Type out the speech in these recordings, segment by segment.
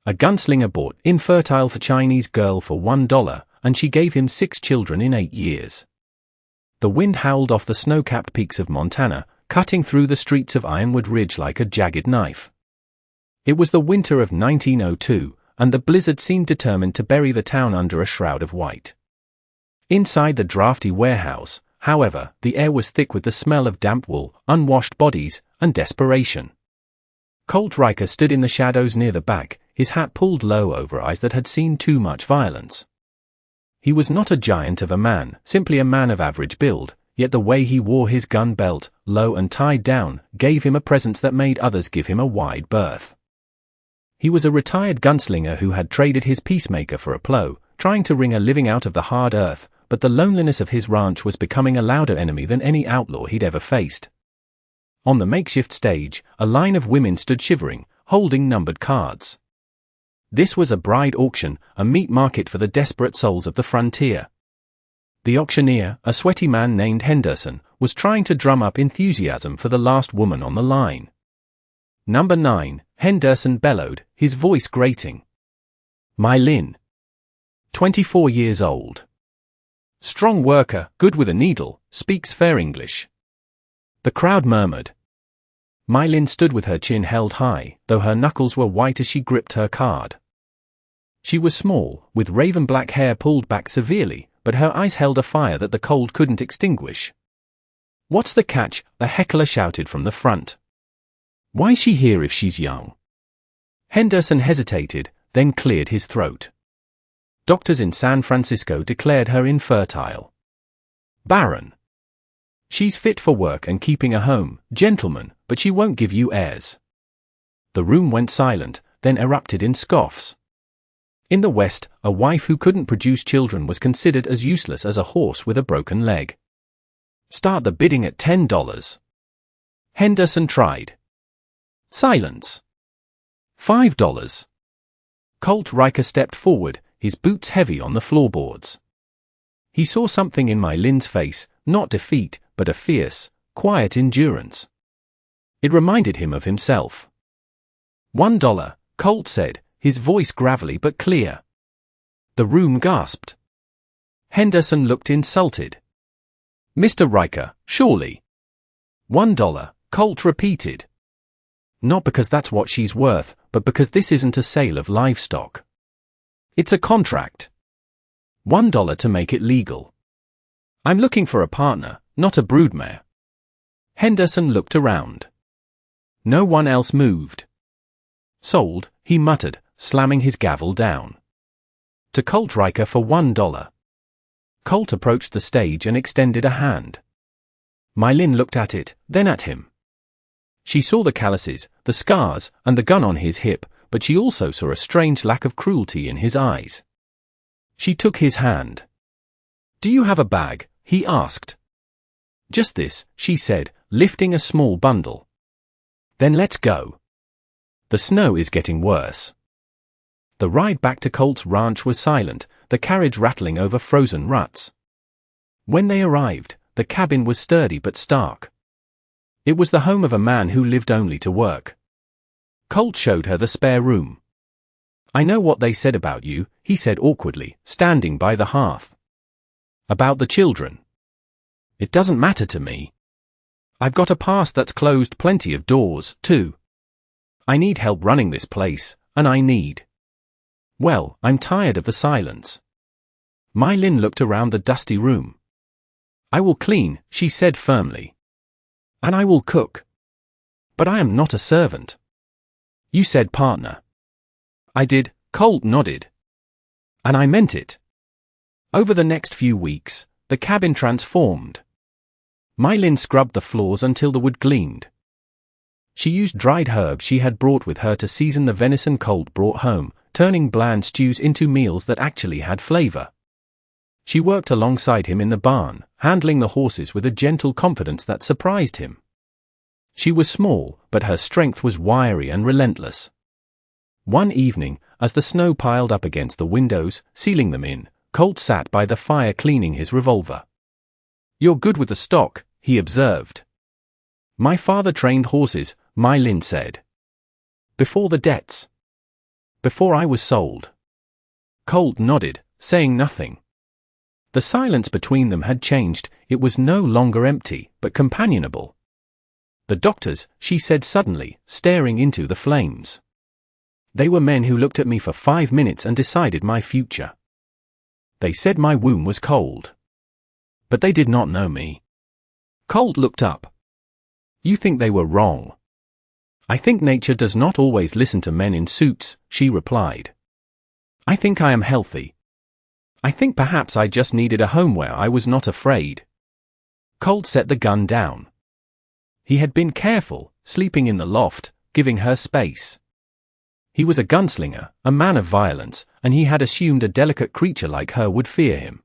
A gunslinger bought Infertile for Chinese girl for $1, and she gave him 6 children in 8 years. The wind howled off the snow-capped peaks of Montana, cutting through the streets of Ironwood Ridge like a jagged knife. It was the winter of 1902, and the blizzard seemed determined to bury the town under a shroud of white. Inside the drafty warehouse, however, the air was thick with the smell of damp wool, unwashed bodies, and desperation. Colt Riker stood in the shadows near the back, his hat pulled low over eyes that had seen too much violence. He was not a giant of a man, simply a man of average build, yet the way he wore his gun belt, low and tied down, gave him a presence that made others give him a wide berth. He was a retired gunslinger who had traded his peacemaker for a plow, trying to wring a living out of the hard earth, but the loneliness of his ranch was becoming a louder enemy than any outlaw he'd ever faced. On the makeshift stage, a line of women stood shivering, holding numbered cards. This was a bride auction, a meat market for the desperate souls of the frontier. The auctioneer, a sweaty man named Henderson, was trying to drum up enthusiasm for the last woman on the line. "Number 9, Henderson bellowed, his voice grating. "My Lynn. 24 years old. Strong worker, good with a needle, speaks fair English." The crowd murmured. My Lynn stood with her chin held high, though her knuckles were white as she gripped her card. She was small, with raven black hair pulled back severely, but her eyes held a fire that the cold couldn't extinguish. "What's the catch?" a heckler shouted from the front. "Why's she here if she's young?" Henderson hesitated, then cleared his throat. Doctors in San Francisco declared her infertile. "Barren. She's fit for work and keeping a home, gentlemen, but she won't give you heirs." The room went silent, then erupted in scoffs. In the West, a wife who couldn't produce children was considered as useless as a horse with a broken leg. "Start the bidding at $10. Henderson tried. Silence. $5. Colt Riker stepped forward, his boots heavy on the floorboards. He saw something in My Lynn's face, not defeat, but a fierce, quiet endurance. It reminded him of himself. $1, Colt said, his voice gravelly but clear. The room gasped. Henderson looked insulted. "Mr. Riker, surely." $1, Colt repeated. "Not because that's what she's worth, but because this isn't a sale of livestock. It's a contract. $1 to make it legal. I'm looking for a partner, not a broodmare." Henderson looked around. No one else moved. "Sold," he muttered, slamming his gavel down. "To Colt Riker for $1. Colt approached the stage and extended a hand. My Lynn looked at it, then at him. She saw the calluses, the scars, and the gun on his hip, but she also saw a strange lack of cruelty in his eyes. She took his hand. "Do you have a bag?" he asked. "Just this," she said, lifting a small bundle. "Then let's go. The snow is getting worse." The ride back to Colt's ranch was silent, the carriage rattling over frozen ruts. When they arrived, the cabin was sturdy but stark. It was the home of a man who lived only to work. Colt showed her the spare room. "I know what they said about you," he said awkwardly, standing by the hearth. "About the children. It doesn't matter to me. I've got a past that's closed plenty of doors, too. I need help running this place, and well, I'm tired of the silence." My Lynn looked around the dusty room. "I will clean," she said firmly. "And I will cook. But I am not a servant." "You said partner." "I did," Colt nodded. "And I meant it." Over the next few weeks, the cabin transformed. My Lynn scrubbed the floors until the wood gleamed. She used dried herbs she had brought with her to season the venison Colt brought home, turning bland stews into meals that actually had flavor. She worked alongside him in the barn, handling the horses with a gentle confidence that surprised him. She was small, but her strength was wiry and relentless. One evening, as the snow piled up against the windows, sealing them in, Colt sat by the fire cleaning his revolver. "You're good with the stock," he observed. "My father trained horses," My Lynn said. "Before the debts." Before I was sold. Colt nodded, saying nothing. The silence between them had changed. It was no longer empty, but companionable. The doctors, she said suddenly, staring into the flames. They were men who looked at me for 5 minutes and decided my future. They said my womb was cold. But they did not know me. Colt looked up. You think they were wrong? I think nature does not always listen to men in suits, she replied. I think I am healthy. I think perhaps I just needed a home where I was not afraid. Colt set the gun down. He had been careful, sleeping in the loft, giving her space. He was a gunslinger, a man of violence, and he had assumed a delicate creature like her would fear him.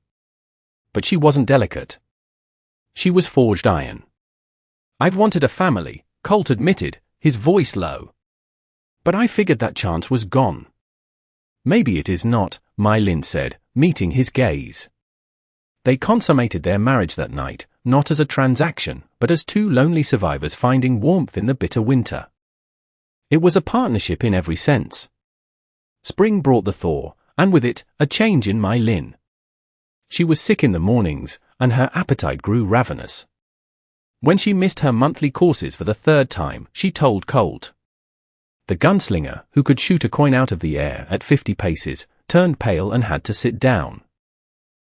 But she wasn't delicate. She was forged iron. I've wanted a family, Colt admitted, his voice low. But I figured that chance was gone. Maybe it is not, Mylin said, meeting his gaze. They consummated their marriage that night, not as a transaction, but as two lonely survivors finding warmth in the bitter winter. It was a partnership in every sense. Spring brought the thaw, and with it, a change in Mylin. She was sick in the mornings, and her appetite grew ravenous. When she missed her monthly courses for the 3rd time, she told Colt. The gunslinger, who could shoot a coin out of the air at 50 paces, turned pale and had to sit down.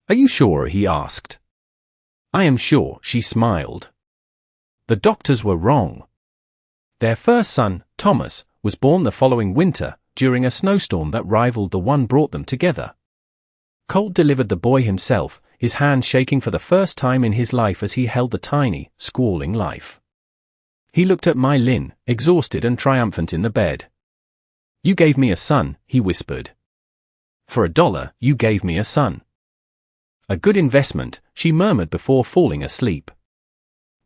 Are you sure? He asked. I am sure, she smiled. The doctors were wrong. Their first son, Thomas, was born the following winter, during a snowstorm that rivaled the one brought them together. Colt delivered the boy himself, his hand shaking for the first time in his life as he held the tiny, squalling life. He looked at Mylin, exhausted and triumphant in the bed. You gave me a son, he whispered. For $1, you gave me a son. A good investment, she murmured before falling asleep.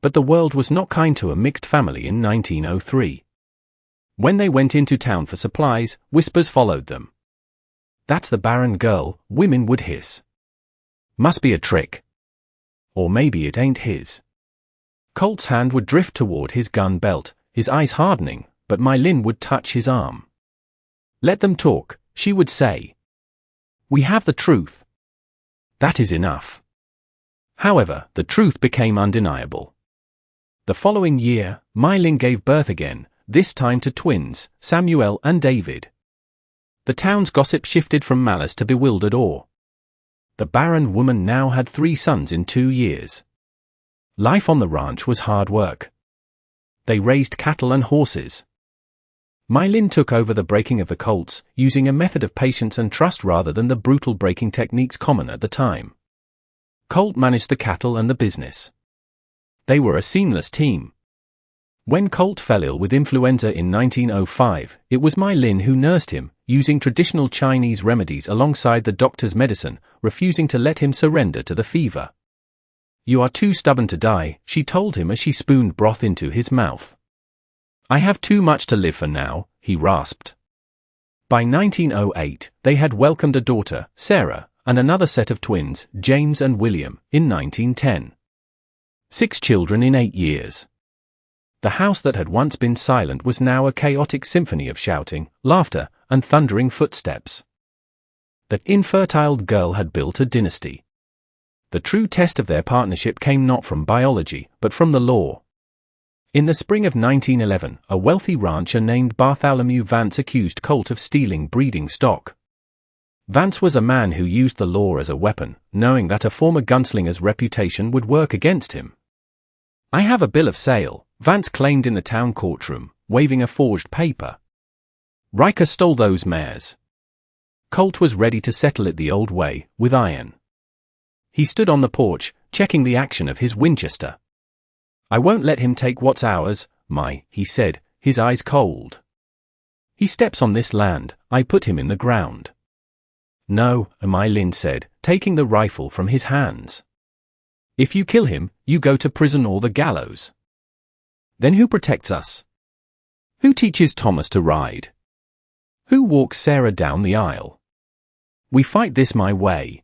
But the world was not kind to a mixed family in 1903. When they went into town for supplies, whispers followed them. That's the barren girl, women would hiss. Must be a trick. Or maybe it ain't his. Colt's hand would drift toward his gun belt, his eyes hardening, but Mylin would touch his arm. Let them talk, she would say. We have the truth. That is enough. However, the truth became undeniable. The following year, Mylin gave birth again, this time to twins, Samuel and David. The town's gossip shifted from malice to bewildered awe. The barren woman now had 3 sons in 2 years. Life on the ranch was hard work. They raised cattle and horses. Mylin took over the breaking of the colts, using a method of patience and trust rather than the brutal breaking techniques common at the time. Colt managed the cattle and the business. They were a seamless team. When Colt fell ill with influenza in 1905, it was Mylin who nursed him, using traditional Chinese remedies alongside the doctor's medicine, refusing to let him surrender to the fever. You are too stubborn to die, she told him as she spooned broth into his mouth. I have too much to live for now, he rasped. By 1908, they had welcomed a daughter, Sarah, and another set of twins, James and William, in 1910. 6 children in 8 years. The house that had once been silent was now a chaotic symphony of shouting, laughter, and thundering footsteps. The infertile girl had built a dynasty. The true test of their partnership came not from biology, but from the law. In the spring of 1911, a wealthy rancher named Bartholomew Vance accused Colt of stealing breeding stock. Vance was a man who used the law as a weapon, knowing that a former gunslinger's reputation would work against him. I have a bill of sale, Vance claimed in the town courtroom, waving a forged paper. Riker stole those mares. Colt was ready to settle it the old way, with iron. He stood on the porch, checking the action of his Winchester. I won't let him take what's ours, he said, his eyes cold. He steps on this land, I put him in the ground. No, Mylin said, taking the rifle from his hands. If you kill him, you go to prison or the gallows. Then who protects us? Who teaches Thomas to ride? Who walks Sarah down the aisle? We fight this my way.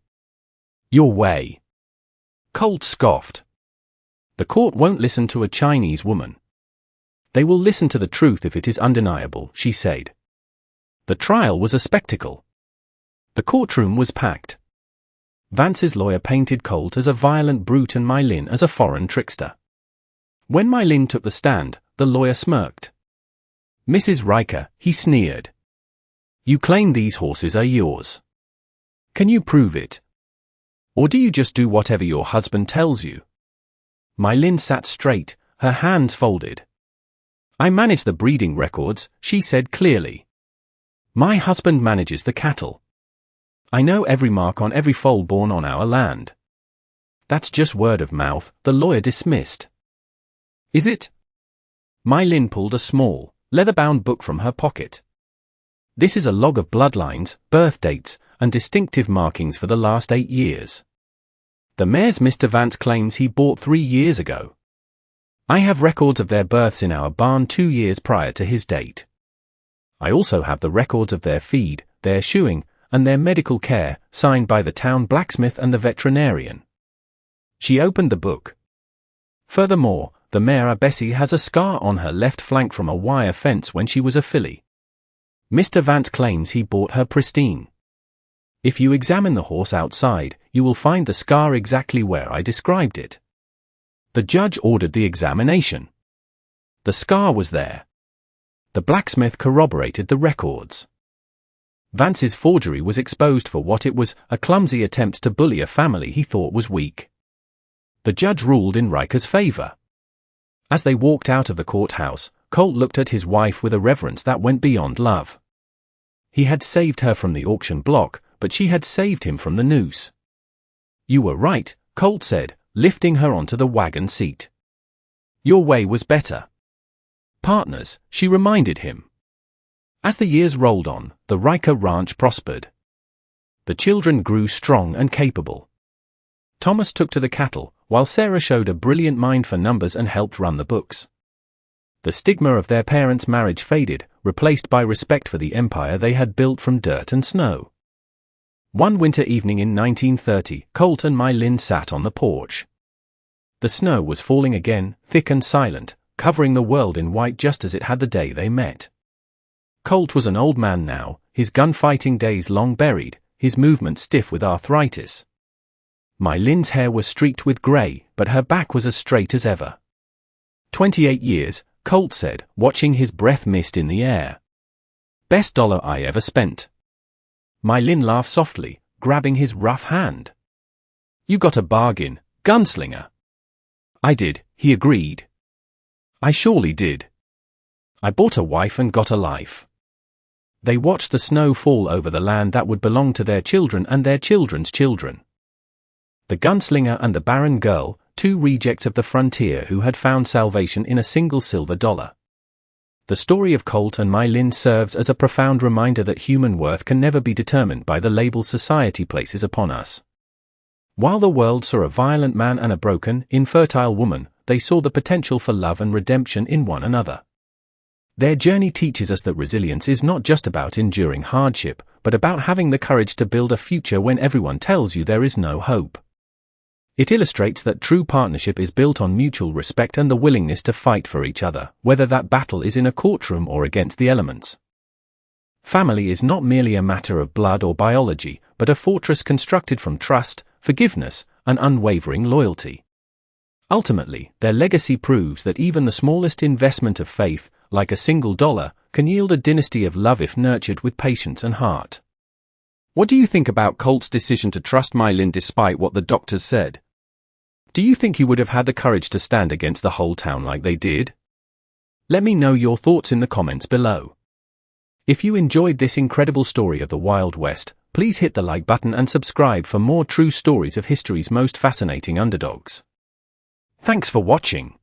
Your way. Colt scoffed. The court won't listen to a Chinese woman. They will listen to the truth if it is undeniable, she said. The trial was a spectacle. The courtroom was packed. Vance's lawyer painted Colt as a violent brute and My Lin as a foreign trickster. When My Lin took the stand, the lawyer smirked. "Mrs. Riker," he sneered. "You claim these horses are yours. Can you prove it? Or do you just do whatever your husband tells you?" My Lin sat straight, her hands folded. "I manage the breeding records," she said clearly. "My husband manages the cattle. I know every mark on every foal born on our land." "That's just word of mouth," the lawyer dismissed. "Is it?" My Lin pulled a small, leather-bound book from her pocket. "This is a log of bloodlines, birth dates, and distinctive markings for the last 8 years. The mares Mr. Vance claims he bought 3 years ago. I have records of their births in our barn 2 years prior to his date. I also have the records of their feed, their shoeing, and their medical care, signed by the town blacksmith and the veterinarian." She opened the book. "Furthermore, the mare Bessie has a scar on her left flank from a wire fence when she was a filly. Mr. Vance claims he bought her pristine. If you examine the horse outside, you will find the scar exactly where I described it." The judge ordered the examination. The scar was there. The blacksmith corroborated the records. Vance's forgery was exposed for what it was, a clumsy attempt to bully a family he thought was weak. The judge ruled in Riker's favor. As they walked out of the courthouse, Colt looked at his wife with a reverence that went beyond love. He had saved her from the auction block, but she had saved him from the noose. "You were right," Colt said, lifting her onto the wagon seat. "Your way was better." "Partners," she reminded him. As the years rolled on, the Riker ranch prospered. The children grew strong and capable. Thomas took to the cattle, while Sarah showed a brilliant mind for numbers and helped run the books. The stigma of their parents' marriage faded, replaced by respect for the empire they had built from dirt and snow. One winter evening in 1930, Colt and My Lin sat on the porch. The snow was falling again, thick and silent, covering the world in white just as it had the day they met. Colt was an old man now, his gunfighting days long buried, his movements stiff with arthritis. My Lin's hair was streaked with grey, but her back was as straight as ever. 28 years, Colt said, watching his breath mist in the air. "Best dollar I ever spent." My Lin laughed softly, grabbing his rough hand. "You got a bargain, Gunslinger." "I did," he agreed. "I surely did. I bought a wife and got a life." They watched the snow fall over the land that would belong to their children and their children's children. The Gunslinger and the Barren Girl, 2 rejects of the frontier who had found salvation in a single silver dollar. The story of Colt and My Lin serves as a profound reminder that human worth can never be determined by the labels society places upon us. While the world saw a violent man and a broken, infertile woman, they saw the potential for love and redemption in one another. Their journey teaches us that resilience is not just about enduring hardship, but about having the courage to build a future when everyone tells you there is no hope. It illustrates that true partnership is built on mutual respect and the willingness to fight for each other, whether that battle is in a courtroom or against the elements. Family is not merely a matter of blood or biology, but a fortress constructed from trust, forgiveness, and unwavering loyalty. Ultimately, their legacy proves that even the smallest investment of faith, like a single dollar, can yield a dynasty of love if nurtured with patience and heart. What do you think about Colt's decision to trust My Lin despite what the doctors said? Do you think you would have had the courage to stand against the whole town like they did? Let me know your thoughts in the comments below. If you enjoyed this incredible story of the Wild West, please hit the like button and subscribe for more true stories of history's most fascinating underdogs. Thanks for watching.